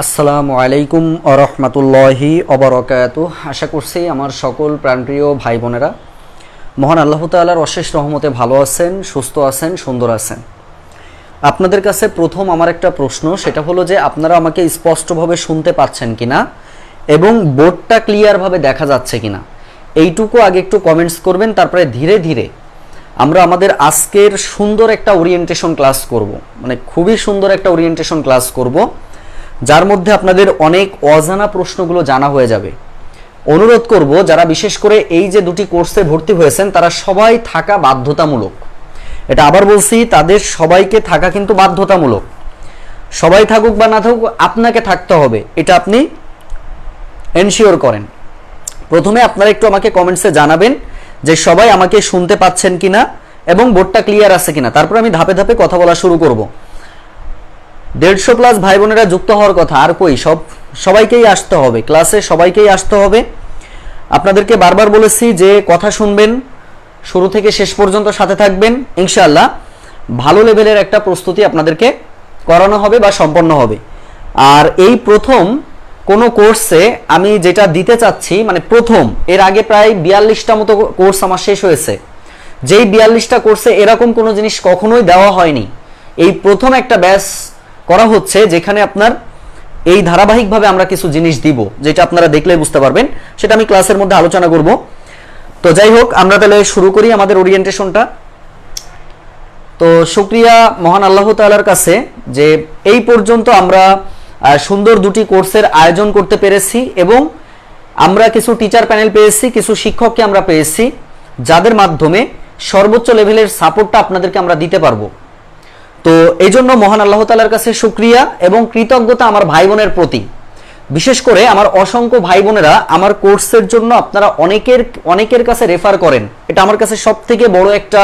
আসসালামু আলাইকুম ওয়া রাহমাতুল্লাহি ওয়া বারাকাতুহু। আশা করছি আমার সকল প্রাণপ্রিয় ভাই বোনেরা মহান আল্লাহ তাআলার অশেষ রহমতে ভালো আছেন, সুস্থ আছেন, সুন্দর আছেন। আপনাদের কাছে প্রথম আমার একটা প্রশ্ন, সেটা হলো যে আপনারা আমাকে স্পষ্টভাবে শুনতে পাচ্ছেন কিনা এবং বোর্ডটা ক্লিয়ারভাবে দেখা যাচ্ছে কিনা, এইটুকু আগে একটু কমেন্টস করবেন। তারপরে ধীরে ধীরে আমরা আমাদের আজকের সুন্দর একটা ওরিয়েন্টেশন ক্লাস করব, মানে খুবই সুন্দর একটা ওরিয়েন্টেশন ক্লাস করব, যার মধ্যে আপনাদের অনেক অজানা প্রশ্নগুলো জানা হয়ে যাবে। অনুরোধ করব যারা বিশেষ করে এই যে দুটি কোর্সে ভর্তি হয়েছেন তারা সবাই থাকা বাধ্যতামূলক। এটা আবার বলছি, তাদের সবাইকে থাকা কিন্তু বাধ্যতামূলক। সবাই থাকুক বা না থাকুক আপনাকে থাকতে হবে, এটা আপনি এনশিওর করেন। প্রথমে আপনারা একটু আমাকে কমেন্টসে জানাবেন যে সবাই আমাকে শুনতে পাচ্ছেন কিনা এবং বোর্ডটা ক্লিয়ার আছে কিনা। তারপর আমি ধাপে ধাপে কথা বলা শুরু করব। 150+ ভাই বোনেরা যুক্ত হওয়ার কথা, আর কই, সবাইকেই আসতে হবে ক্লাসে, সবাইকেই আসতে হবে। আপনাদেরকে বারবার বলেছি যে কথা শুনবেন, শুরু থেকে শেষ পর্যন্ত সাথে থাকবেন, ইনশাআল্লাহ ভালো লেভেলের একটা প্রস্তুতি আপনাদেরকে করানো হবে বা সম্পন্ন হবে। আর এই প্রথম কোনো কোর্সে আমি যেটা দিতে চাচ্ছি, মানে প্রথম, এর আগে প্রায় 42টা মতো কোর্স আমার শেষ হয়েছে। যেই 42টা কোর্সে এরকম কোনো জিনিস কখনোই দেওয়া হয়নি। এই প্রথম একটা ব্যাচ করা হচ্ছে যেখানে আপনার এই ধারাবাহিকভাবে আমরা কিছু জিনিস দিব, যেটা আপনারা দেখলে বুঝতে পারবেন, সেটা আমি ক্লাসের মধ্যে আলোচনা করব। তো যাই হোক, আমরা তাহলে শুরু করি আমাদের ওরিয়েন্টেশনটা। তো শুকরিয়া মহান আল্লাহ তাআলার কাছে যে এই পর্যন্ত আমরা সুন্দর দুটি কোর্সের আয়োজন করতে পেরেছি এবং আমরা কিছু টিচার প্যানেল পেয়েছি, কিছু শিক্ষককে আমরা পেয়েছি, যাদের মাধ্যমে সর্বোচ্চ লেভেলের সাপোর্টটা আপনাদেরকে আমরা দিতে পারবো। তো এই জন্য মহান আল্লাহ তাআলার কাছে শুকরিয়া এবং কৃতজ্ঞতা আমার ভাই বোনের প্রতি। বিশেষ করে আমার অসংখ্য ভাই বোনেরা আমার কোর্সের জন্য আপনারা অনেকের কাছে রেফার করেন। এটা আমার কাছে সব থেকে বড় একটা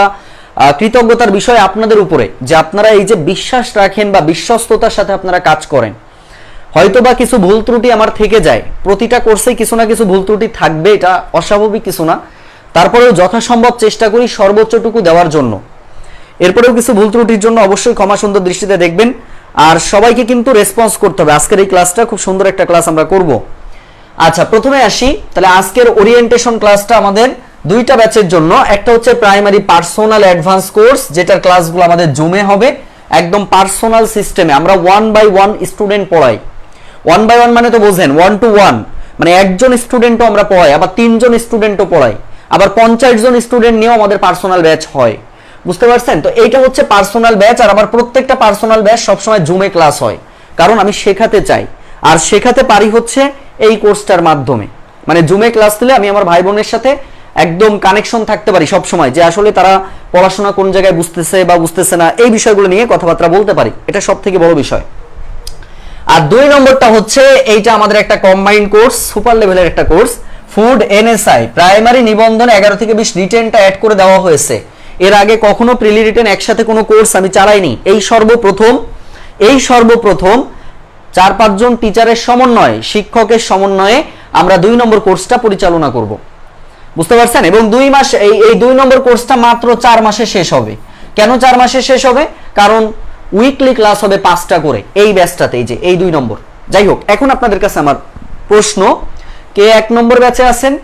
কৃতজ্ঞতার বিষয় আপনাদের উপরে, যে আপনারা এই যে বিশ্বাস রাখেন বা বিশ্বস্ততার সাথে আপনারা কাজ করেন। হয়তোবা কিছু ভুল ত্রুটি আমার থেকে যায়, প্রতিটা কোর্সে কিছু না কিছু ভুল ত্রুটি থাকবে, এটা অস্বাভাবিক কিছু না। তারপরেও যথাসম্ভব চেষ্টা করি সর্বোচ্চটুকু দেওয়ার জন্য। এরপরেও কিছু ভুল ত্রুটির জন্য অবশ্যই ক্ষমা সুন্দর দৃষ্টিতে দেখবেন। আর সবাইকে কিন্তু রেসপন্স করতে হবে। আজকের এই ক্লাসটা খুব সুন্দর একটা ক্লাস আমরা করব। আচ্ছা, প্রথমে আসি তাহলে আজকের ওরিয়েন্টেশন ক্লাসটা আমাদের দুইটা ব্যাচের জন্য। একটা হচ্ছে প্রাইমারি পার্সোনাল অ্যাডভান্স কোর্স, যেটার ক্লাসগুলো আমাদের জুমে হবে, একদম পার্সোনাল সিস্টেমে। আমরা 1 by 1 স্টুডেন্ট পড়াই। 1 by 1 মানে তো বোঝেন, 1 to 1, মানে একজন স্টুডেন্টও আমরা পড়াই, আবার 3জন স্টুডেন্টও পড়াই, আবার 50 জন স্টুডেন্ট নিয়েও আমাদের পার্সোনাল ব্যাচ হয়। বুঝতে পারছেন? তো এইটা হচ্ছে পার্সোনাল ব্যাচ। আর আমার প্রত্যেকটা পার্সোনাল ব্যাচ সবসময় জুমে ক্লাস হয়, কারণ আমি শেখাতে চাই আর শেখাতে পারি হচ্ছে এই কোর্সটার মাধ্যমে। মানে জুমে ক্লাস দিলে আমি আমার ভাই বোনের সাথে একদম কানেকশন থাকতে পারি সবসময়, যে আসলে তারা পড়াশোনা কোন জায়গায় বুঝতেছে বা বুঝতেছে না, এই বিষয়গুলো নিয়ে কথাবার্তা বলতে পারি। এটা সব থেকে বড় বিষয়। আর 2 নম্বরটা হচ্ছে এইটা আমাদের একটা কম্বাইন্ড কোর্স, সুপার লেভেলের একটা কোর্স, ফুড এনএসআই প্রাইমারি নিবন্ধন 11 থেকে 20 রিটেনটা অ্যাড করে দেওয়া হয়েছে। এর আগে কখনো প্রিলি রিটেন একসাথে কোনো কোর্স আমি চালাইনি। এই সর্বপ্রথম 4-5 জন টিচারের সমন্বয়ে, শিক্ষকের সমন্বয়ে আমরা 2 নম্বর কোর্সটা পরিচালনা করব। বুঝতে পারছেন? এবং 2 মাস, এই 2 নম্বর কোর্সটা মাত্র 4 মাসে শেষ হবে। কেন 4 মাসে শেষ হবে? কারণ উইকলি ক্লাস হবে 5টা করে এই ব্যাচটাতে, এই 2 নম্বর। যাই হোক, এখন আপনাদের কাছে আমার প্রশ্ন, কে 1 নম্বর ব্যাচে আছেন,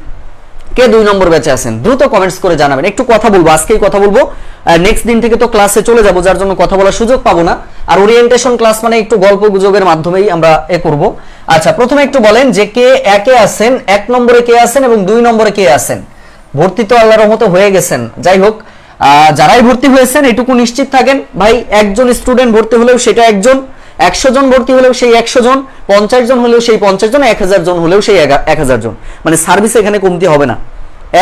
কে 2 নম্বর ব্যাচে আছেন? দ্রুত কমেন্টস করে জানাবেন। একটু কথা বলবো, আজকেই কথা বলবো। নেক্সট দিন থেকে তো ক্লাসে চলে যাব, যার জন্য কথা বলার সুযোগ পাবো না। আর ওরিয়েন্টেশন ক্লাস মানে একটু গল্প গুজবের মাধ্যমেই আমরা করব। আচ্ছা, প্রথমে একটু বলেন যে কে 1-এ আছেন, 1 নম্বরে কে আছেন এবং 2 নম্বরে কে আছেন? ভর্তি তো আল্লাহর রহমতে হয়ে গেছেন। যাই হোক, যারাই ভর্তি হয়েছেন এটুকু নিশ্চিত থাকেন, ভাই একজন স্টুডেন্ট ভর্তি হলেও সেটা একজন, 100 জন ভর্তি হলেও সেই 100 জন, 50 জন হলেও সেই 50 জন, 1000 জন হলেও সেই 1000 জন, মানে সার্ভিস এখানে কমতি হবে না।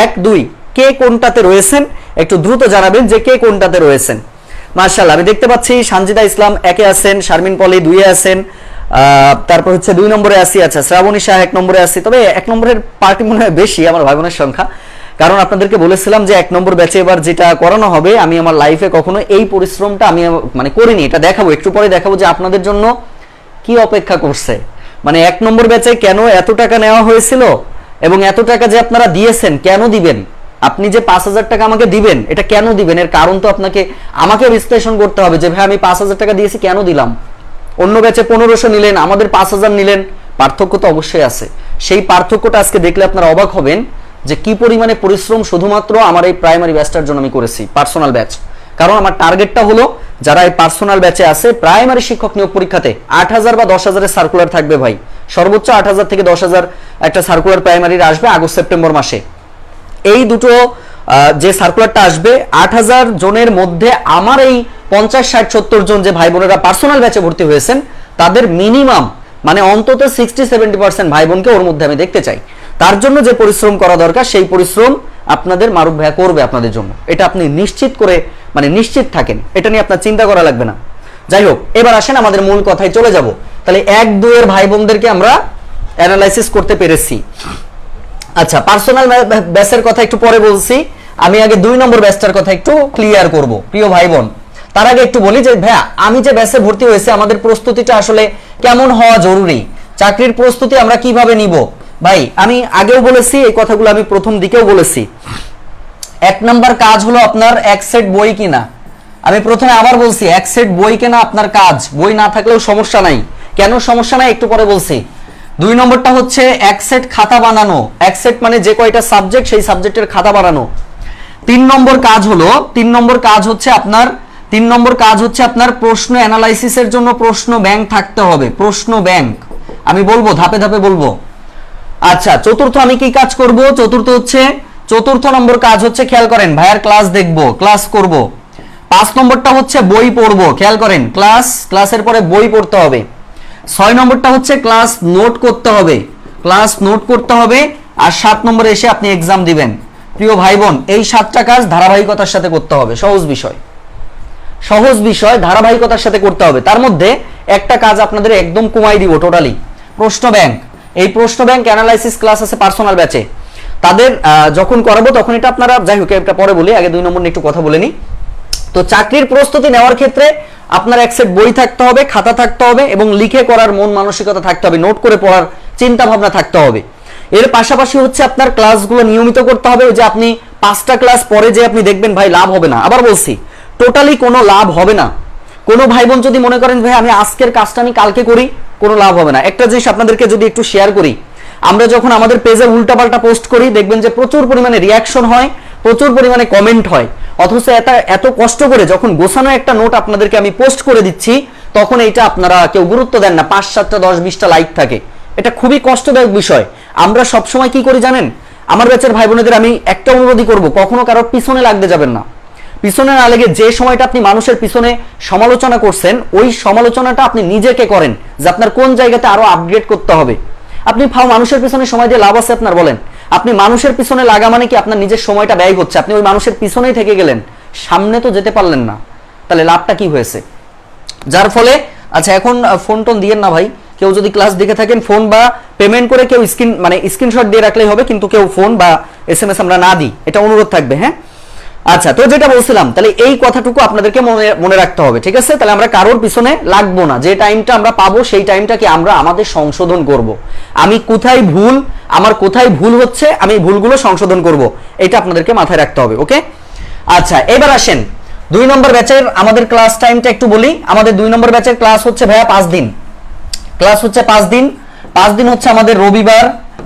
1, 2 কে কোনটাতে রয়েছেন একটু দ্রুত জানাবেন যে কে কোনটাতে রয়েছেন। মাশাআল্লাহ, আমি দেখতে পাচ্ছি সানজিদা ইসলাম 1-এ আছেন, শারমিন পলি 2-এ আছেন, তারপর হচ্ছে 2 নম্বরে আসি। আচ্ছা, শ্রাবণী শাহ 1 নম্বরে আসি। তবে 1 নম্বরের পার্টি মনে হয় বেশি আমার ভাই বোনের সংখ্যা, কারণ আপনাদেরকে বলেছিলাম যে 1 নম্বর ব্যাচে এবার যেটা করানো হবে, আমি আমার লাইফে কখনো এই পরিশ্রমটা আমি মানে করিনি। এটা দেখাবো, একটু পরে দেখাবো যে আপনাদের জন্য কি অপেক্ষা করছে। মানে 1 নম্বর ব্যাচে কেন এত টাকা নেওয়া হয়েছিল এবং এত টাকা যে আপনারা দিয়েছেন, কেন দিবেন? আপনি যে 5000 টাকা আমাকে দিবেন, এটা কেন দিবেন? এর কারণ তো আমাকে বিশ্লেষণ করতে হবে যে ভাই আমি 5000 টাকা দিয়েছি, কেন দিলাম? অন্য ব্যাচে 1500 নিলেন, আমাদের 5000 নিলেন, পার্থক্য তো অবশ্যই আছে। সেই পার্থক্যটা আজকে দেখলে আপনারা অবাক হবেন যে কি পরিমাণে পরিশ্রম শুধুমাত্র আমার এই প্রাইমারি ব্যাচটার জন্য আমি করেছি, পার্সোনাল ব্যাচ। কারণ আমার টার্গেটটা হলো যারা এই পার্সোনাল ব্যাচে আছে প্রাইমারি শিক্ষক নিয়োগ পরীক্ষাতে 8000 বা 10000 এর সার্কুলার থাকবে ভাই, সর্বোচ্চ 8000 থেকে 10000 একটা সার্কুলার প্রাইমারির আসবে আগস্ট সেপ্টেম্বর মাসে। এই দুটো যে সার্কুলারটা আসবে 8000 জনের মধ্যে আমার এই 50 60 70 জন যে ভাই বোনেরা পার্সোনাল ব্যাচে ভর্তি হয়েছেন তাদের মিনিমাম মানে অন্তত 60-70% ভাই বোনকে ওর মধ্যে আমি দেখতে চাই। তার জন্য যে পরিশ্রম করা দরকার সেই পরিশ্রম আপনাদের মারুফ ভাইয়া করবে আপনাদের জন্য, এটা আপনি নিশ্চিত করে মানে নিশ্চিত থাকেন, এটা নিয়ে আপনার চিন্তা করা লাগবে না। যাই হোক, এবার আসেন আমাদের মূল কথায় চলে যাব। তাহলে 1-2 এর ভাই বোনদেরকে আমরা অ্যানালাইসিস করতে পেরেছি। আচ্ছা, পার্সোনাল ব্যাচের কথা একটু পরে বলছি, আমি আগে 2 নম্বর ব্যাচটার কথা একটু ক্লিয়ার করব প্রিয় ভাই বোন। তার আগে একটু বলি যে ভাইয়া আমি যে ব্যাচে ভর্তি হয়েছে আমাদের প্রস্তুতিটা আসলে কেমন হওয়া জরুরি, চাকরির প্রস্তুতি আমরা কিভাবে নিব। ভাই আমি আগেও বলেছি এই কথাগুলো, আমি প্রথম দিকেও বলেছি। 1 নাম্বার কাজ হলো আপনার এক সেট বই কিনা। আমি প্রথমে আবার বলছি, এক সেট বই কেনা আপনার কাজ, বই না থাকলেও সমস্যা নাই। কেন সমস্যা নাই একটু পরে বলছি। 2 নম্বরটা হচ্ছে এক সেট খাতা বানানো, এক সেট মানে যে কয়টা সাবজেক্ট সেই সাবজেক্টের খাতা বানানো। 3 নম্বর কাজ হচ্ছে আপনার প্রশ্ন অ্যানালাইসিসের জন্য প্রশ্ন ব্যাংক থাকতে হবে, প্রশ্ন ব্যাংক। আমি বলবো ধাপে ধাপে বলবো। আচ্ছা, চতুর্থ আমি কি কাজ করব? চতুর্থ নম্বর কাজ হচ্ছে খেয়াল করেন ভাইয়ার ক্লাস দেখব, ক্লাস করব। 5 নম্বরটা হচ্ছে বই পড়বো, খেয়াল করেন ক্লাসের পরে বই পড়তে হবে। 6 নম্বরটা হচ্ছে ক্লাস নোট করতে হবে। আর 7 নম্বরে এসে আপনি এক্সাম দিবেন। প্রিয় ভাই বোন, এই 7টা কাজ ধারাবাহিকতার সাথে করতে হবে, সহজ বিষয় ধারাবাহিকতার সাথে করতে হবে। তার মধ্যে একটা কাজ আপনাদের একদম কমাই দিব টোটালি, প্রশ্ন ব্যাংক। এই প্রশ্ন ব্যাংক অ্যানালাইসিস ক্লাস আছে পার্সোনাল ব্যাচে, তাদের যখন করাবো তখন এটা আপনারা, যাই হোক এটা পরে বলি, আগে 2 নম্বর নিয়ে একটু কথা বলে নিই। তো চাকরির প্রস্তুতি নেওয়ার ক্ষেত্রে আপনার এক সেট বই থাকতে হবে, খাতা থাকতে হবে এবং লিখে করার মন মানসিকতা থাকতে হবে, নোট করে পড়ার চিন্তা ভাবনা থাকতে হবে। এর পাশাপাশি হচ্ছে আপনার ক্লাসগুলো নিয়মিত করতে হবে। যে আপনি 5টা ক্লাস পরে যে আপনি দেখবেন ভাই লাভ হবে না, আবার বলছি টোটালি কোনো লাভ হবে না। কোনো ভাই বোন যদি মনে করেন ভাই আমি আজকের কাজটা আমি কালকে করি, কোনো লাভ হবে না। একটা জিনিস আপনাদেরকে যদি একটু শেয়ার করি, আমরা যখন আমাদের পেজে উল্টাপাল্টা পোস্ট করি দেখবেন যে প্রচুর পরিমাণে রিয়াকশন হয়, প্রচুর পরিমাণে কমেন্ট হয়, অথচ এত কষ্ট করে যখন গোছানো একটা নোট আপনাদেরকে আমি পোস্ট করে দিচ্ছি তখন এইটা আপনারা কেউ গুরুত্ব দেন না। 5 7টা 10 20টা লাইক থাকে, এটা খুবই কষ্টদায়ক বিষয়। আমরা সবসময় কি করি জানেন, আমার ব্যাচের ভাই বোনেদের আমি একটা অনুরোধই করব, কখনো কারোর পিছনে লাগতে যাবেন না। পিছনে না লেগে যে সময়টা আপনি মানুষের পিছনে সমালোচনা করছেন ওই সমালোচনাটা আপনি নিজেকে করেন, যে আপনার কোন জায়গাতে আরো আপগ্রেড করতে হবে। আপনি মানুষের পিছনে সময় দিয়ে লাভ আছে আপনার? বলেন। আপনি মানুষের পিছনে লাগা মানে কি আপনার নিজের সময়টা ব্যয় হচ্ছে, আপনি ওই মানুষের পিছনেই থেকে গেলেন, সামনে তো যেতে পারলেন না, তাহলে লাভটা কি হয়েছে? যার ফলে আচ্ছা এখন ফোন টোন দিয়েন না ভাই, কেউ যদি ক্লাস দেখে থাকেন ফোন বা পেমেন্ট করে কেউ স্ক্রিনশট দিয়ে রাখলেই হবে, কিন্তু কেউ ফোন বা SMS আমরা না দিই, এটা অনুরোধ থাকবে। হ্যাঁ, আচ্ছা, তো যেটা বলছিলাম, তাহলে এই কথাটুকু আপনাদেরকে মনে রাখতে হবে, ঠিক আছে? তাহলে আমরা কারোর পিছনে লাগবো না, যে টাইমটা আমরা পাবো সেই টাইমটাকে আমরা আমাদের সংশোধন করব। আমার কোথায় ভুল হচ্ছে আমি ভুলগুলো সংশোধন করব, এটা আপনাদেরকে মাথায় রাখতে হবে। ওকে, আচ্ছা এবার আসেন 2 নম্বর ব্যাচের আমাদের ক্লাস টাইমটা একটু বলি। আমাদের 2 নম্বর ব্যাচের ক্লাস হচ্ছে ভাইয়া 5 দিন, ক্লাস হচ্ছে 5 দিন। 5 দিন হচ্ছে আমাদের রবিবার,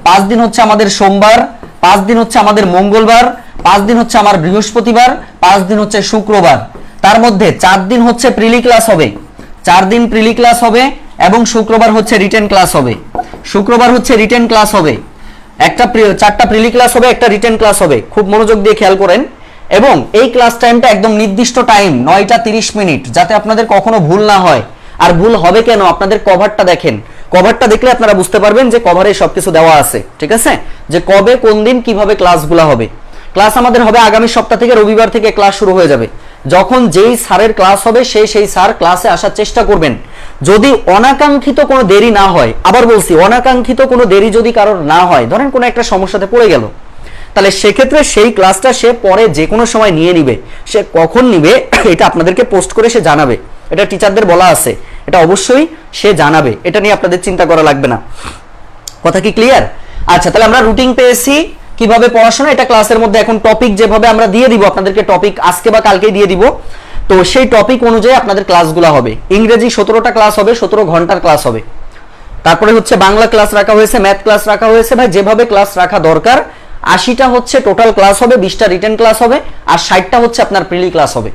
5 দিন হচ্ছে আমাদের সোমবার, 5 দিন হচ্ছে আমাদের মঙ্গলবার, 5 দিন হচ্ছে আমার বৃহস্পতিবার, 5 দিন হচ্ছে শুক্রবার। তার মধ্যে 4 দিন হচ্ছে প্রিলি ক্লাস হবে, 4 দিন প্রিলি ক্লাস হবে এবং শুক্রবার হচ্ছে রিটেন ক্লাস হবে। একটা 4টা প্রিলি ক্লাস হবে, একটা রিটেন ক্লাস হবে। খুব মনোযোগ দিয়ে খেয়াল করেন। এবং এই ক্লাস টাইমটা একদম নির্দিষ্ট টাইম 9টা 30 মিনিট, যাতে আপনাদের কখনো ভুল না হয়। আর ভুল হবে কেন, আপনাদের কভারটা দেখেন, কভারটা দেখলে আপনারা বুঝতে পারবেন যে কভারে সবকিছু দেওয়া আছে, ঠিক আছে? যে কবে কোন দিন কিভাবে ক্লাসগুলো হবে। ক্লাস আমাদের হবে আগামী সপ্তাহ থেকে, রবিবার থেকে ক্লাস শুরু হয়ে যাবে। যখন যেই স্যারের ক্লাস হবে সেই স্যার ক্লাসে আসার চেষ্টা করবেন। যদি অনাকাঙ্ক্ষিত কোনো দেরি না হয়, আবার বলছি অনাকাঙ্ক্ষিত কোনো দেরি যদি কারোর না হয়, ধরেন কোনো একটা সমস্যাতে পড়ে গেল, তাহলে সেক্ষেত্রে সেই ক্লাসটা সে পরে যে কোনো সময় নিয়ে নিবে। সে কখন নিবে এটা আপনাদেরকে পোস্ট করে সে জানাবে, এটা টিচারদের বলা আছে, এটা অবশ্যই সে জানাবে, এটা নিয়ে আপনাদের চিন্তা করা লাগবে না। কথা কি ক্লিয়ার? আচ্ছা, তাহলে আমরা রুটিন পেয়েছি কিভাবে পড়াশোনা, এটা ক্লাসের মধ্যে এখন টপিক যেভাবে আমরা দিয়ে দিব আপনাদেরকে, টপিক আজকে বা কালকেই দিয়ে দিব। তো সেই টপিক অনুযায়ী আপনাদের ক্লাসগুলো হবে। ইংরেজি 17টা ক্লাস হবে, 17 ঘন্টার ক্লাস হবে। তারপরে হচ্ছে বাংলা ক্লাস রাখা হয়েছে, ম্যাথ ক্লাস রাখা হয়েছে। ভাই যেভাবে ক্লাস রাখা দরকার, 80টা হচ্ছে টোটাল ক্লাস হবে, 20টা রিটেন ক্লাস হবে, আর 60টা হচ্ছে আপনার প্রিলি ক্লাস হবে।